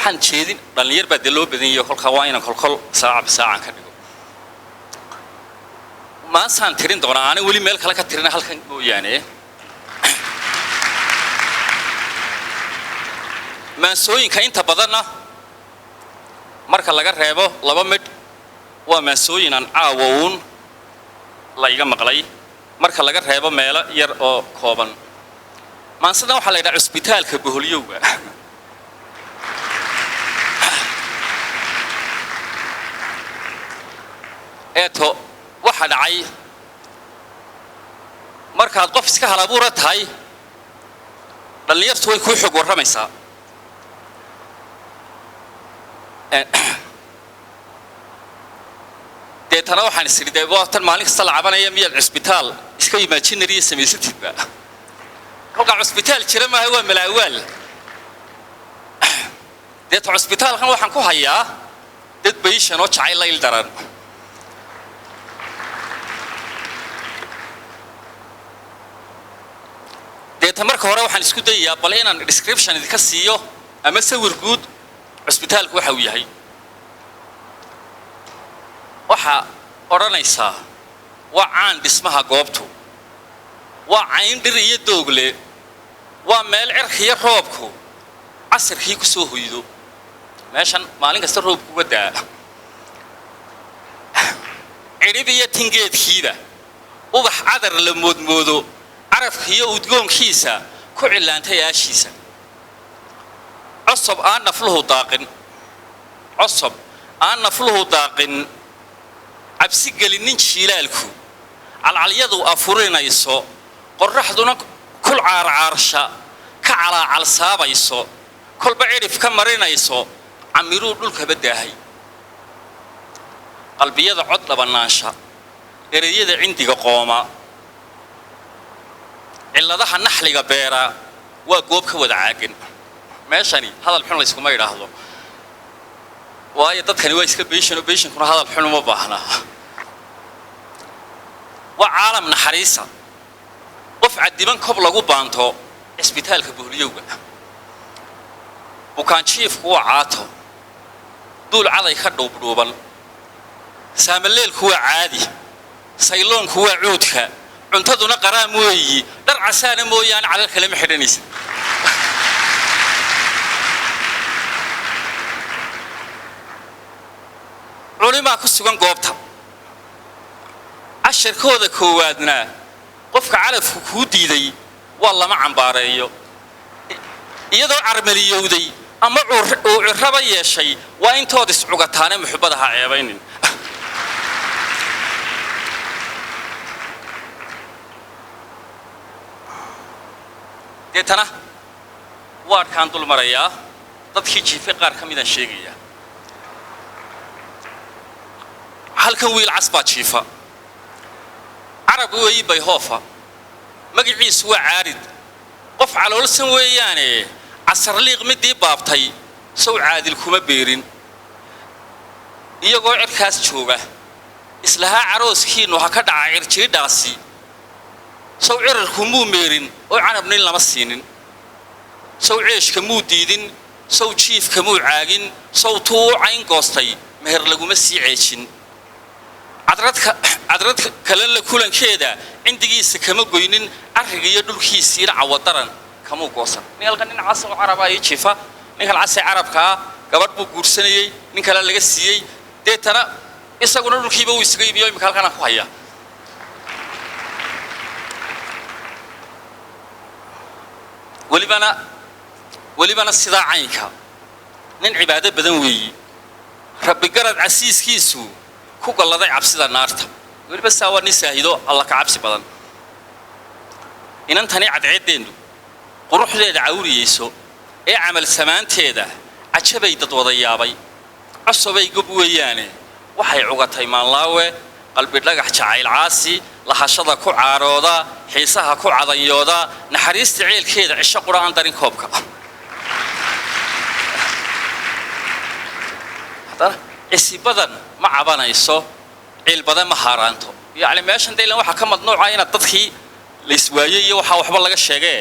waxaan jeedin dhalinyar baa dee loo badan yahay kolka waa inaan kolkol saaca saacan ka dhigo maasaan tirin doonaa aanay weli meel kale ka tirina halkan mooyaane maansooyinka inta badanna marka laga reebo laba mid waa maansooyin aan caawowun la iga maqlay marka laga reebo meelo yar oo kooban maansada waxaa la yidhaha cusbitaalka boholyowga eeto waxa dhacay markaad qof iska halabuura tahay dhalinyartu way kuu xog warramaysaa deetana waxaan isiri dee waatan maalin kasta la cabanaya miyaad cusbitaal iska imaginary samaysatidba kolkaa cusbitaal jira maaha waa malaawaal deeta cusbitaalkan waxaan ku hayaa dad bayshan oo jacayl layl daran deeta marka hore waxaan isku dayayaa bal inaan description idinka siiyo ama sawir guud cusbitaalku waxa uu yahay waxa odhanaysaa waa caan dhismaha goobtu waa cayn dhir iyo doogle waa meel cirkiyo roobku casirkii ku soo hoydo meeshan maalin kasta roobku uga daa cirib iyo tingeedkiida ubax cadar la moodmoodo carafkiiyo udgoonkiisa ku cilaantay aashiisa cusub aan nafluhu daaqin cabsi gelinin jiilaalku calcalyadu afurinayso qorraxduna kul caarcaarsha ka calaacalsaabayso kolba cirif ka marinayso camiruu dhulkaba daahay qalbiyada cod dhabanaansha ereyada cindiga qooma cilladaha naxliga beera waa goob ka wada caagan meeshani hadal xun layskuma idhaahdo waayo dadkani waa iska beeshankuna hadal xun uma baahna waa caalam naxariisa qof cadiban kob lagu baanto cisbitaalka boholyowga bukaanjiifku waa caato duul caday ka dhuubdhuuban saamaleelku waa caadi sayloonku waa cuudka cuntaduna qaraam weeyi dhar casaana mooyaane calal kale ma xidhanaysid culimaa ku sugan goobta cashirkooda koowaadna qofka calafku kuu diiday waa lama cambaareeyo iyadoo carmaliyowday ama uu cirraba yeeshay waa intood iscugataane muxubbada ha ceebaynin deetana waadhkaan dul marayaa dadkii jiifay qaar ka midaan sheegayaa halkan wiil cas baa jiifa carab weeyi bayhoofa magaciisu waa caarid qof caloolsan weeyaane casarliiq midii baabtay sow caadil kuma beerin iyagoo cirkaas jooga islahaa carooskiinnu ha ka dhaca cirjiidhaasi sow cirarku muu meerin oo canabnin lama siinin sow ceeshka muu diidin sow jiifka muu caagin sow tuu u cayn goostay meher laguma sii ceejin cadrad kale la kulankeeda cindigiisa kama goynin arriga iyo dhulkiisiina cawadaran kamuu goosan ninkalka nin cas oo caraba ay jiifa ninkan casee carabkaa gabadh buu guursanayey nin kale laga siiyey deetana isaguna dhulkiiba uu isaga iibiyo imika halkanaan ku hayaa welibana sidaa caynka nin cibaado badan weeyi rabbi garad casiiskiisu ku galladay cabsida naarta weliba saa waa nin saahido alla ka cabsi badan inantani cadceeddeennu quruxdeeda cawriyeyso ee camal samaanteeda cajabay dad wada yaabay cosobay gob weeyaane waxay cugatay maanlaawe qalbi dhagax jacayl caasi lahashada ku caarooda xiisaha ku cadanyooda naxariista ceelkeeda cisho qura aan darin koobka haddana cisi badan ma cabanayso ciil badan ma haaraanto yacni meeshan daylan waxaa ka madnuuca inaad dadkii la iswaayey iyo waxaa waxba laga sheegee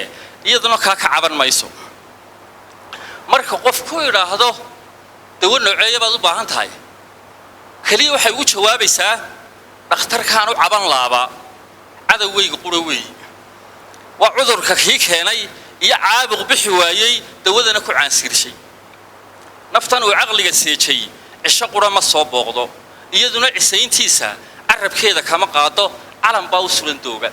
iyaduna kaa ka caban mayso marka qof ku idhaahdo dawo nooceeya baad u baahan tahay kaliya waxay ugu jawaabaysaa dhakhtarkaan u caban laaba cadawgayga qura weeye waa cudurka kii keenay iyo caabuq bixi waayey dawadana ku caansirshay naftan uu caqliga seejay cisho qura ma soo booqdo iyaduna cisayntiisa carabkeeda kama qaado calan baa u sulan dooga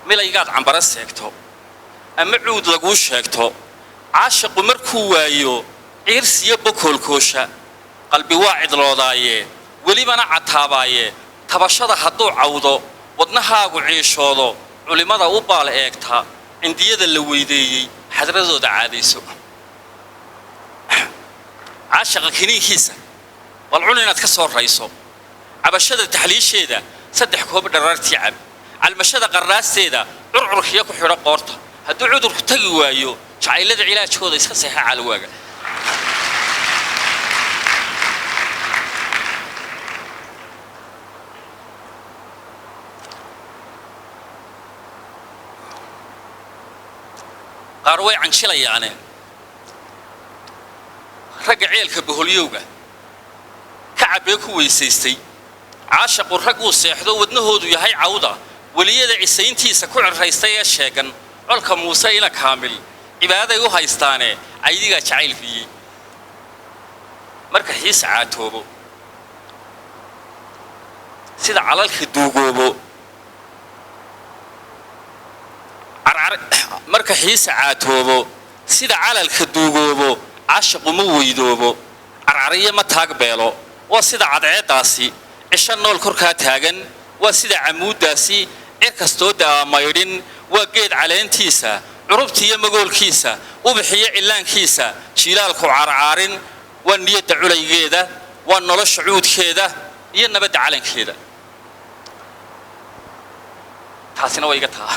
milaygaad cambara seegto ama cuud laguu sheegto caashiqu markuu waayo ciirsiyo bokoolkoosha qalbi waa cidloodaaye welibana cataabaaye tabashada hadduu cawdo wadnahaagu ciishoodo culimada u baal eegta cindiyada la weydeeyey xadradooda caadayso caashiqa kiniinkiisa bal cun inaad ka soo rayso cabashada taxliisheeda 3 koob dharaartii cab calmashada qarnaasteeda curcurkiya ku xidho qoorta hadduu cudurku tagi waayo jacaylada cilaajkooda iska seexa calwaaga qaar way canshilayaane ragga ceelka boholyowga ka cabee ku weysaystay caashaqu rag uu seexdo wadnahoodu yahay cawda weliyada cisayntiisa ku cirraystay ee sheegan colka muuse ina kaamil cibaaday u haystaane aydigaa jacaylkiyey marka xiisa caatoobo sida calalka duugoobo marka xiisa caatoobo sida calalka duugoobo caashaqu ma weydoobo carcariyo ma taag beelo waa sida cadceeddaasi cisho nool korkaa taagan waa sida camuuddaasi cir kastoo daamaydhin waa geed caleentiisa curubtiiyo magoolkiisa ubixiyo cillaankiisa jiilaalku carcaarin waa niyadda culaygeeda waa nolosha cuudkeeda iyo nabadda calankeeda taasina waa iga taa